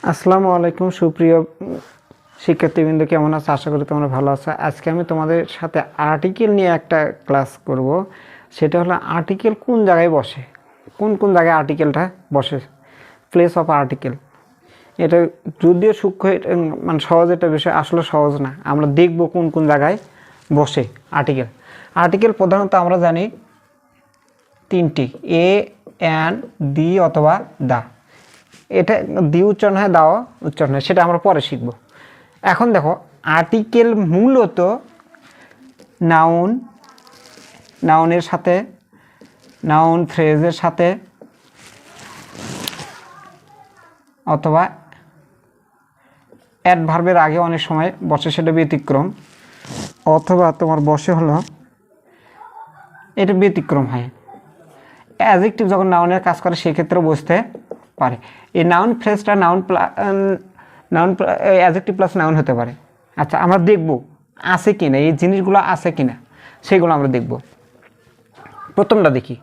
আসসালামু আলাইকুম সুপ্রিয় শিক্ষার্থীবৃন্দ, কেমন আছো? আশা করি তোমরা ভালো আছো। আজকে আমি তোমাদের সাথে আর্টিকেল নিয়ে একটা ক্লাস করব। সেটা হলো আর্টিকেল কোন জায়গায় বসে, কোন কোন জায়গায় আর্টিকেলটা বসে, প্লেস অফ আর্টিকেল। এটা যদিও সূক্ষ্ম, মানে সহজ একটা বিষয়, আসলে সহজ না। আমরা দেখব কোন কোন জায়গায় বসে আর্টিকেল। আর্টিকেল প্রধানত আমরা জানি তিনটি, এ, অ্যান, দি অথবা দা। এটা দি উচ্চারণ হয়, দাও উচ্চারণ হয়, সেটা আমরা পরে শিখব। এখন দেখো, আর্টিকেল মূলত নাউনের সাথে, নাউন ফ্রেজের সাথে অথবা অ্যাডভার্বের আগে অনেক সময় বসে, সেটা ব্যতিক্রম। অথবা তোমার বসে হলো, এটা ব্যতিক্রম হয়, অ্যাডজেক্টিভ যখন নাউনের কাজ করে সেক্ষেত্রেও বসতে পারে। এই নাউন ফ্রেজটা নাউন অ্যাডজেক্টিভ প্লাস নাউন হতে পারে। আচ্ছা, আমরা দেখব আছে কিনা, এই জিনিসগুলো আছে কিনা সেগুলো আমরা দেখব। প্রথমটা দেখি,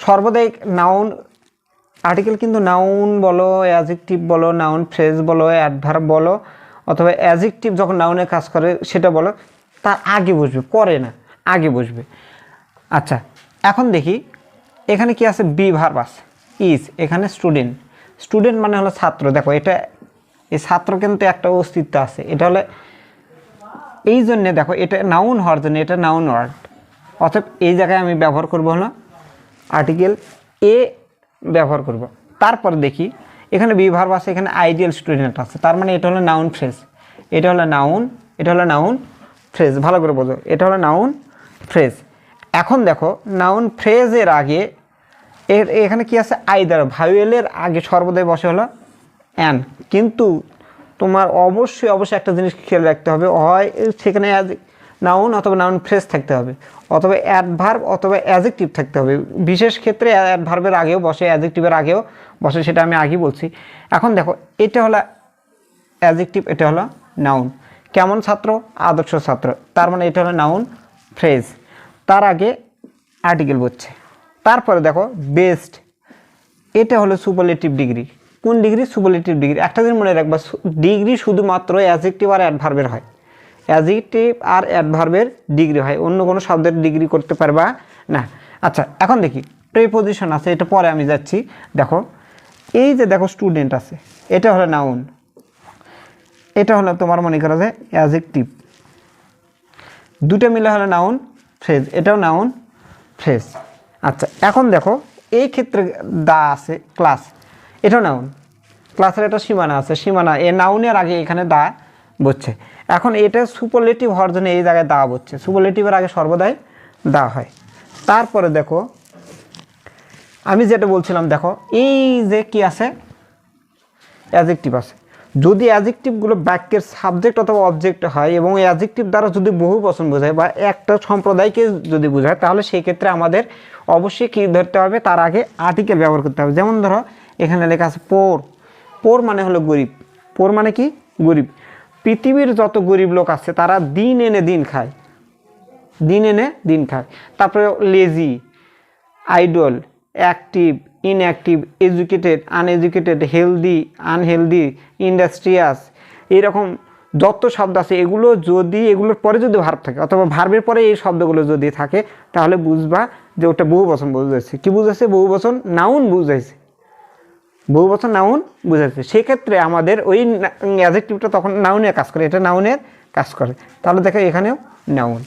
সর্বদাই নাউন আর্টিকেল কিন্তু নাউন বলো, অ্যাডজেক্টিভ বলো, নাউন ফ্রেজ বলো, অ্যাডভার্ব বলো, অথবা অ্যাডজেক্টিভ যখন নাউনের কাজ করে সেটা বলো, তার আগে বসবে, পরে না, আগে বসবে। আচ্ছা, এখন দেখি এখানে কি আছে, বি ভার্ব আছে, ইজ, এখানে স্টুডেন্ট। স্টুডেন্ট মানে হলো ছাত্র। দেখো এটা, এই ছাত্র কিন্তু একটা অস্তিত্ব আছে, এটা হলে এই জন্যে, দেখো এটা নাউন হওয়ার জন্য, এটা নাউন ওয়ার্ড। অর্থাৎ এই জায়গায় আমি ব্যবহার করব হলো আর্টিকেল এ ব্যবহার করব। তারপর দেখি এখানে বি ভার্ব আছে, এখানে আইডিয়াল স্টুডেন্ট আছে, তার মানে এটা হলো নাউন ফ্রেজ। এটা হলো নাউন, এটা হলো নাউন ফ্রেজ, ভালো করে বোঝো, এটা হলো নাউন ফ্রেজ। এখন দেখো নাউন ফ্রেজের আগে এখানে কি আছে, আইদার, ভাওয়েলের আগে সর্বদাই বসে হলো অ্যান। কিন্তু তোমার অবশ্যই একটা জিনিস খেয়াল রাখতে হবে, হয় সেখানে নাউন অথবা নাউন ফ্রেজ থাকতে হবে, অথবা অ্যাডভার্ব অথবা অ্যাডজেক্টিভ থাকতে হবে। বিশেষ ক্ষেত্রে অ্যাডভার্বের আগেও বসে, অ্যাডজেক্টিভের আগেও বসে, সেটা আমি আগেই বলছি। এখন দেখো এটা হলো অ্যাডজেক্টিভ, এটা হলো নাউন। কেমন ছাত্র? আদর্শ ছাত্র, তার মানে এটা হলো নাউন ফ্রেজ, তার আগে আর্টিকেল বসছে। তারপরে দেখো বেস্ট, এটা হলো সুপারলেটিভ ডিগ্রি। কোন ডিগ্রি? Superlative degree. একটা দিন মনে রাখবা, ডিগ্রি শুধুমাত্র অ্যাডজেক্টিভ আর অ্যাডভার্বের হয়, অ্যাডজেক্টিভ আর অ্যাডভার্বের ডিগ্রি হয়, অন্য কোনো শব্দের ডিগ্রি করতে পারবা না। আচ্ছা, এখন দেখি প্রিপোজিশন আছে, এটা পরে আমি যাচ্ছি। দেখো এই যে দেখো স্টুডেন্ট আছে, এটা হলো নাউন, এটা হলো তোমার মনে করো যে অ্যাডজেক্টিভ, দুটো মিলে হলো নাউন ফ্রেজ, এটাও নাউন ফ্রেজ। আচ্ছা, এখন দেখো এই ক্ষেত্রে দা আছে, ক্লাস, এটাও নাউন, ক্লাসের একটা সীমানা আছে, সীমানা এ নাউনের আগে এখানে দা বসছে। এখন এটা সুপারলেটিভ হওয়ার জন্য এই জায়গায় দা বসছে, সুপারলেটিভের আগে সর্বদাই দা হয়। তারপরে দেখো আমি যেটা বলছিলাম, দেখো এই যে কি আছে, অ্যাডজেক্টিভ আছে। যদি অ্যাডজেক্টিভগুলো বাক্যের সাবজেক্ট অথবা অবজেক্ট হয় এবং অ্যাডজেক্টিভ দ্বারা যদি বহু বচন বোঝায় বা একটা সম্প্রদায়কে যদি বোঝায়, তাহলে সেই ক্ষেত্রে আমাদের অবশ্যই কী ধরতে হবে, তার আগে আর্টিকেল ব্যবহার করতে হবে। যেমন ধরো এখানে লেখা আছে পোর, পোর মানে হলো গরিব, পোর মানে কি? গরিব। পৃথিবীর যত গরিব লোক আছে তারা দিন এনে দিন খায়, দিন এনে দিন খায়। তারপরে lazy, idol, active, inactive, educated, uneducated, healthy, unhealthy, industrious, এরকম যত শব্দ আছে, এগুলো যদি এগুলোর পরে যদি ভার্ব থাকে অথবা ভার্বের পরে এই শব্দগুলো যদি থাকে, তাহলে বুঝবা যে ওটা বহু বচন বুঝাইছে। কি বুঝাইছে? বহু বচন, নাউন বুঝাইছে, বহু বচন নাউন বুঝাইছে। সেক্ষেত্রে আমাদের ওই অ্যাডজেক্টিভটা তখন নাউনের কাজ করে, এটা নাউনের কাজ করে। তাহলে দেখো এখানেও নাউন,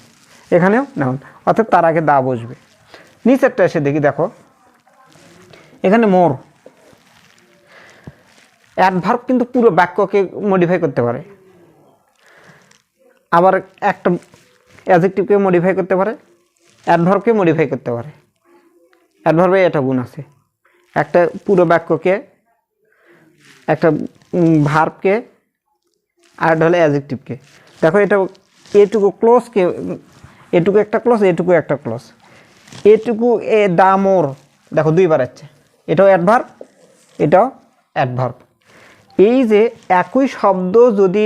এখানেও নাউন, অর্থাৎ তার আগে দা বসবে। নিচেরটা এসে দেখি, দেখো এখানে মোর, অ্যাডভার্ব কিন্তু পুরো বাক্যকে মডিফাই করতে পারে, আবার একটা অ্যাডজেক্টিভকে মডিফাই করতে পারে, অ্যাডভার্বকে মডিফাই করতে পারে। অ্যাডভার্বে এটা গুণ আছে, একটা পুরো বাক্যকে, একটা ভার্বকে, আর হলে অ্যাডজেক্টিভকে। দেখো এটা এটুকু ক্লোজকে, এটুকু একটা ক্লোজ, এটুকু একটা ক্লোজ, এটুকু এ দা মোর, দেখো দুইবার আছে, এটাও অ্যাডভার্ব, এটাও অ্যাডভার্ব। এই যে একই শব্দ যদি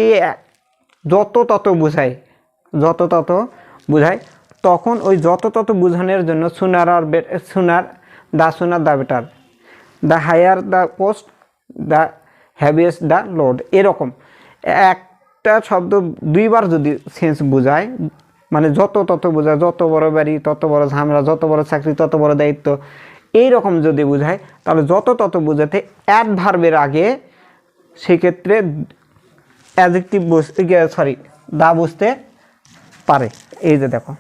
যত তত বোঝায়, যত তত বোঝায়, তখন ওই যত তত বোঝানোর জন্য সুনার আর sooner, the sooner the better, the higher the post, the heaviest the load, এরকম একটা শব্দ দুইবার যদি সেন্স বোঝায়, মানে যত তত বোঝায়, যত বড় বাড়ি তত বড় ঝামেলা, যত বড় চাকরি তত বড় দায়িত্ব, এইরকম যদি বোঝায়, তাহলে যত তত বোঝাতে অ্যাডভার্বের আগে সেক্ষেত্রে অ্যাডজেক্টিভ বুঝতে দা বুঝতে পারে। এই যে দেখো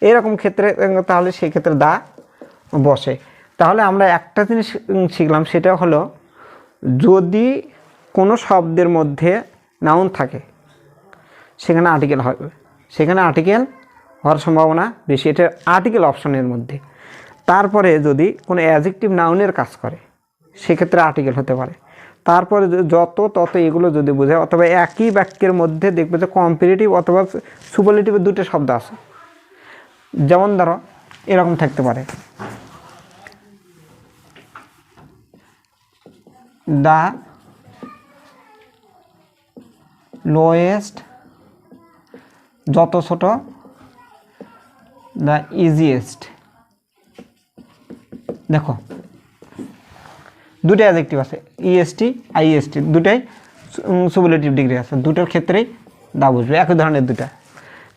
এরকম ক্ষেত্রে তাহলে সেই ক্ষেত্রে দা বসে। তাহলে আমরা একটা জিনিস শিখলাম, সেটা হলো যদি কোনো শব্দের মধ্যে নাউন থাকে সেখানে আর্টিকেল হবে, সেখানে আর্টিকেল হওয়ার সম্ভাবনা বেশি, এটা আর্টিকেল অপশনের মধ্যে। তারপরে যদি কোনো অ্যাডজেক্টিভ নাউনের কাজ করে সেক্ষেত্রে আর্টিকেল হতে পারে। তারপরে যত তত এগুলো যদি বোঝায়, অথবা একই বাক্যের মধ্যে দেখবে যে কম্পারেটিভ অথবা সুপারলেটিভের দুটো শব্দ আছে। যেমন ধরো এরকম থাকতে পারে, দ্য লোয়েস্ট যত ছোট, দ্য ইজিয়েস্ট। দেখো দুটো অ্যাডজেক্টিভ আছে, ইএসটি আইএসটি, দুটাই সুপারলেটিভ ডিগ্রি আছে, দুটোর ক্ষেত্রেই দা বুঝবে, একই ধরনের দুটা।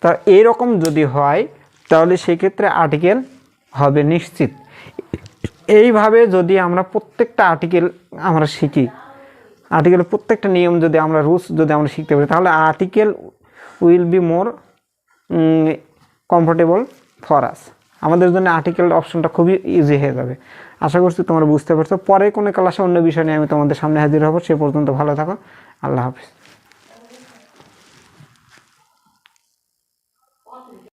তা এইরকম যদি হয় তাহলে সেক্ষেত্রে আর্টিকেল হবে নিশ্চিত। এইভাবে যদি আমরা প্রত্যেকটা আর্টিকেল আমরা শিখি, আর্টিকেলের প্রত্যেকটা নিয়ম যদি আমরা রুলস যদি আমরা শিখতে পারি, তাহলে article will be more comfortable for us. আমাদের জন্য আর্টিকেল অপশনটা খুবই ইজি হয়ে যাবে। আশা করছি তোমরা বুঝতে পারছো। পরে কোনো ক্লাসে অন্য বিষয় নিয়ে আমি তোমাদের সামনে হাজির হব। সে পর্যন্ত ভালো থাকো। আল্লাহ হাফিজ।